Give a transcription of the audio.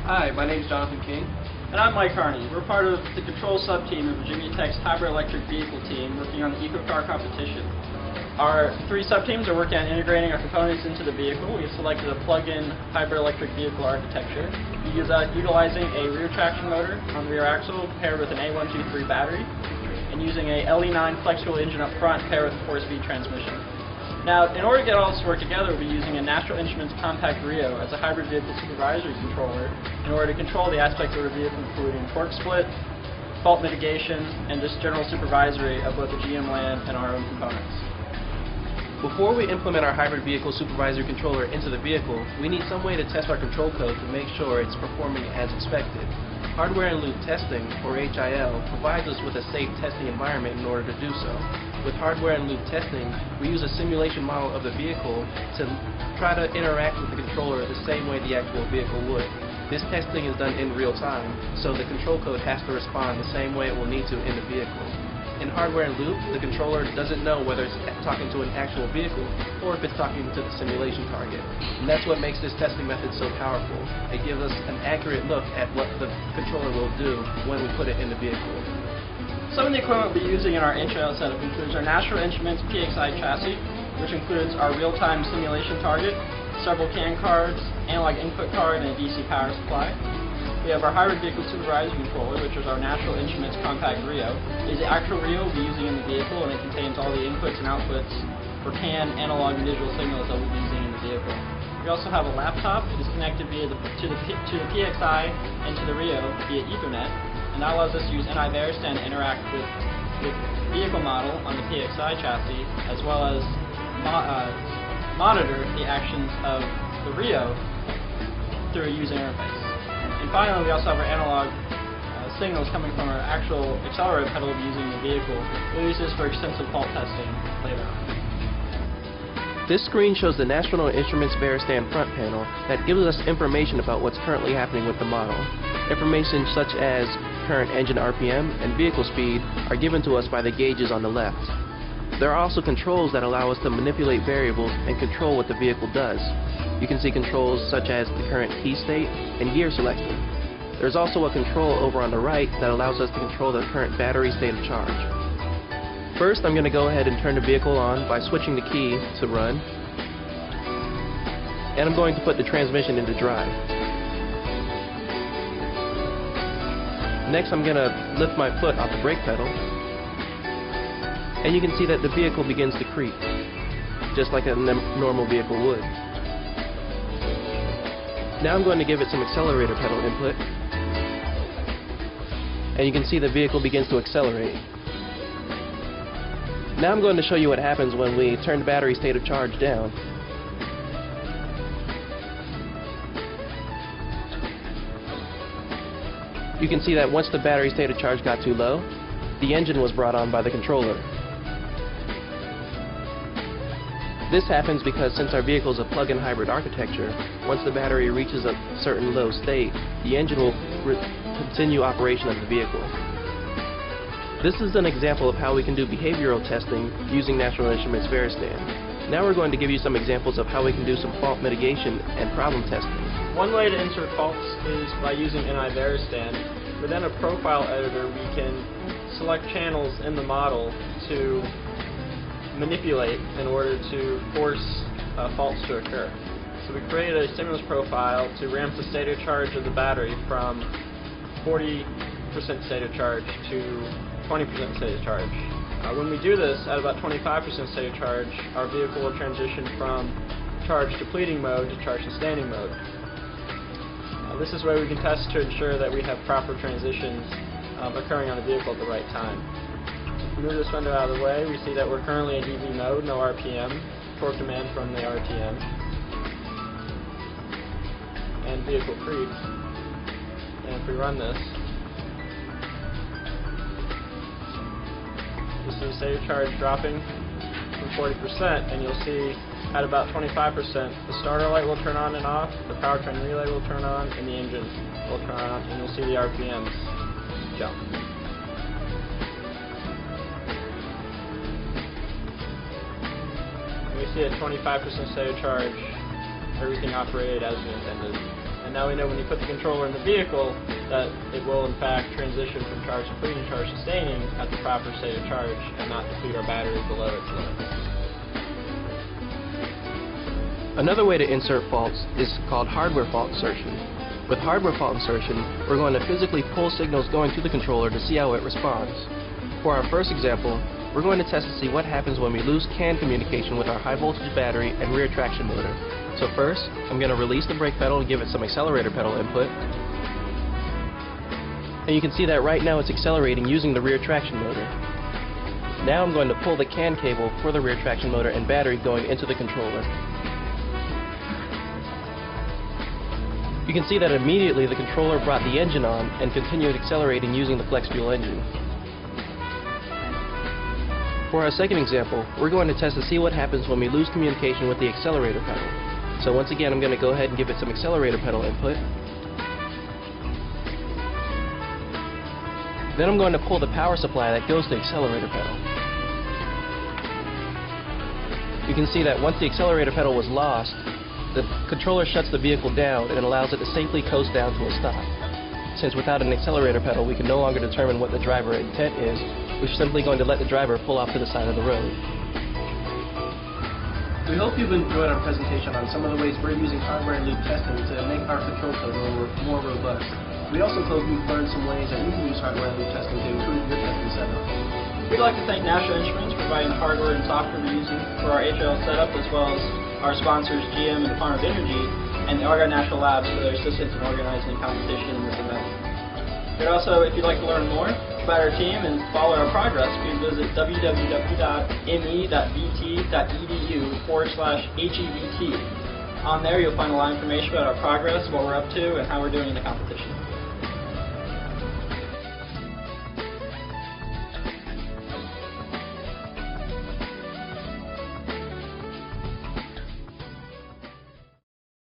Hi, my name is Jonathan King. And I'm Mike Harney. We're part of the control sub-team of Virginia Tech's hybrid electric vehicle team working on the EcoCar competition. Our three sub-teams are working on integrating our components into the vehicle. We've selected a plug-in hybrid electric vehicle architecture. Utilizing a rear traction motor on the rear axle paired with an A123 battery, and using a LE9 flexible engine up front paired with a 4-speed transmission. Now, in order to get all this to work together, we'll be using a National Instruments Compact Rio as a hybrid vehicle supervisory controller in order to control the aspects of the vehicle, including torque split, fault mitigation, and just general supervisory of both the GM land and our own components. Before we implement our hybrid vehicle supervisory controller into the vehicle, we need some way to test our control code to make sure it's performing as expected. Hardware in Loop testing, or HIL, provides us with a safe testing environment in order to do so. With hardware in Loop testing, we use a simulation model of the vehicle to try to interact with the controller the same way the actual vehicle would. This testing is done in real time, so the control code has to respond the same way it will need to in the vehicle. In hardware in Loop, the controller doesn't know whether it's talking to an actual vehicle or if it's talking to the simulation target. And that's what makes this testing method so powerful. It gives us an accurate look at what the controller will do when we put it in the vehicle. Some of the equipment we'll be using in our HIL setup includes our National Instruments PXI chassis, which includes our real-time simulation target, several CAN cards, analog input card, and a DC power supply. We have our hybrid vehicle supervisory controller, which is our National Instruments Compact Rio. It is the actual Rio we'll be using in the vehicle, and it contains all the inputs and outputs for CAN, analog, and digital signals that we'll be using in the vehicle. We also have a laptop. It is connected to the PXI and to the Rio via Ethernet, and that allows us to use NI Veristand to interact with the vehicle model on the PXI chassis, as well as monitor the actions of the Rio through a user interface. And finally, we also have our analog signals coming from our actual accelerator pedal we'll be using in the vehicle. We'll use this for extensive fault testing later on. This screen shows the National Instruments Veristand front panel that gives us information about what's currently happening with the model. Information such as current engine RPM and vehicle speed are given to us by the gauges on the left. There are also controls that allow us to manipulate variables and control what the vehicle does. You can see controls such as the current key state and gear selection. There's also a control over on the right that allows us to control the current battery state of charge. First, I'm going to go ahead and turn the vehicle on by switching the key to run, and I'm going to put the transmission into drive. Next, I'm going to lift my foot off the brake pedal, and you can see that the vehicle begins to creep, just like a normal vehicle would. Now I'm going to give it some accelerator pedal input, and you can see the vehicle begins to accelerate. Now I'm going to show you what happens when we turn the battery state of charge down. You can see that once the battery state of charge got too low, the engine was brought on by the controller. This happens because since our vehicle is a plug-in hybrid architecture, once the battery reaches a certain low state, the engine will continue operation of the vehicle. This is an example of how we can do behavioral testing using National Instruments Veristand. Now we're going to give you some examples of how we can do some fault mitigation and problem testing. One way to insert faults is by using NI Veristand. Within a profile editor, we can select channels in the model to manipulate in order to force faults to occur. So we created a stimulus profile to ramp the state of charge of the battery from 40% state of charge to 20% state of charge. When we do this at about 25% state of charge, our vehicle will transition from charge depleting mode to charge sustaining mode. This is where we can test to ensure that we have proper transitions occurring on the vehicle at the right time. Move this window out of the way, we see that we're currently in EV mode, no RPM, torque demand from the RTM, and vehicle creep. And if we run this, you'll see state of charge dropping from 40%, and you'll see at about 25%, the starter light will turn on and off, the powertrain relay will turn on, and the engine will turn on, and you'll see the RPMs jump. We see at 25% state of charge, everything operated as we intended. And now we know when you put the controller in the vehicle that it will in fact transition from charge depleting to charge sustaining at the proper state of charge and not deplete our battery below its limits. Another way to insert faults is called hardware fault insertion. With hardware fault insertion, we're going to physically pull signals going to the controller to see how it responds. For our first example, we're going to test to see what happens when we lose CAN communication with our high voltage battery and rear traction motor. So first, I'm going to release the brake pedal and give it some accelerator pedal input. And you can see that right now it's accelerating using the rear traction motor. Now I'm going to pull the CAN cable for the rear traction motor and battery going into the controller. You can see that immediately the controller brought the engine on and continued accelerating using the flex fuel engine. For our second example, we're going to test to see what happens when we lose communication with the accelerator pedal. So once again, I'm going to go ahead and give it some accelerator pedal input. Then I'm going to pull the power supply that goes to the accelerator pedal. You can see that once the accelerator pedal was lost, the controller shuts the vehicle down and allows it to safely coast down to a stop. Since without an accelerator pedal, we can no longer determine what the driver intent is, we're simply going to let the driver pull off to the side of the road. We hope you've enjoyed our presentation on some of the ways we're using hardware and loop testing to make our control code more robust. We also hope you've learned some ways that you can use hardware and loop testing to improve your testing setup. We'd like to thank National Instruments for providing the hardware and software we're using for our HIL setup, as well as our sponsors GM and Department of Energy, and the Argonne National Labs for their assistance in organizing the competition in this event. But also, if you'd like to learn more about our team and follow our progress, please visit www.me.vt.edu/HEVT. On there, you'll find a lot of information about our progress, what we're up to, and how we're doing in the competition.